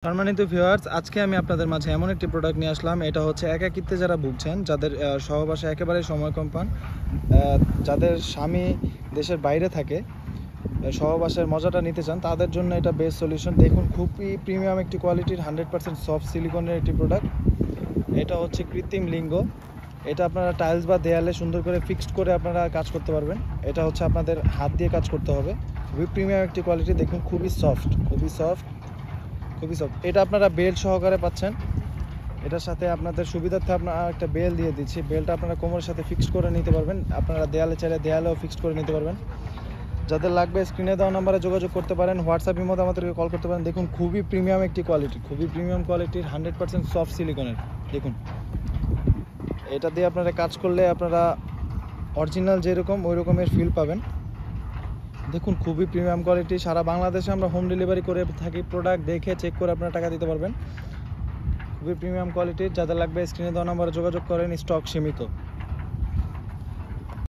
সম্মানিত ভিউয়ার্স, আজকে আমি আপনাদের মাঝে এমন একটি প্রোডাক্ট নিয়ে আসলাম। এটা হচ্ছে একাকিত্বে যারা ভুগছেন, যাদের সহবাসে একেবারে সময় কম পান, যাদের স্বামী দেশের বাইরে থাকে, সহবাসের মজাটা নিতে চান, তাদের জন্য এটা বেস্ট সলিউশন। দেখুন, খুবই প্রিমিয়াম একটি কোয়ালিটির 100% সফট সিলিকনের একটি প্রোডাক্ট। এটা হচ্ছে কৃত্রিম লিঙ্গ। এটা আপনারা টাইলস বা দেয়ালে সুন্দর করে ফিক্সড করে আপনারা কাজ করতে পারবেন। এটা হচ্ছে আপনাদের হাত দিয়ে কাজ করতে হবে। খুবই প্রিমিয়াম একটি কোয়ালিটি। দেখুন, খুবই সফট, খুবই সফট। এটা আপনারা বেল্ট সহকারে পাচ্ছেন। এটার সাথে আপনাদের সুবিধার্থে আপনারা একটা বেল দিয়ে দিচ্ছি। বেলটা আপনারা কোমরের সাথে ফিক্সড করে নিতে পারবেন। আপনারা দেয়ালে চাইলে দেয়ালেও ফিক্সড করে নিতে পারবেন। যাদের লাগবে স্ক্রিনে দেওয়া নাম্বারে যোগাযোগ করতে পারেন, হোয়াটসঅ্যাপের মধ্যে আমাদেরকে কল করতে পারেন। দেখুন, খুবই প্রিমিয়াম একটি কোয়ালিটি, খুবই প্রিমিয়াম কোয়ালিটির 100% সফট সিলিকনের। দেখুন, এটা দিয়ে আপনারা কাজ করলে আপনারা অরিজিনাল যেরকম ওই রকমের ফিল পাবেন। দেখুন, খুবই প্রিমিয়াম কোয়ালিটি। সারা বাংলাদেশে আমরা হোম ডেলিভারি করে থাকি। প্রোডাক্ট দেখে চেক করে আপনারা টাকা দিতে পারবেন। খুবই প্রিমিয়াম কোয়ালিটির। যাদের লাগবে স্ক্রিনে দেওয়া নাম্বারে যোগাযোগ করেন। স্টক সীমিত।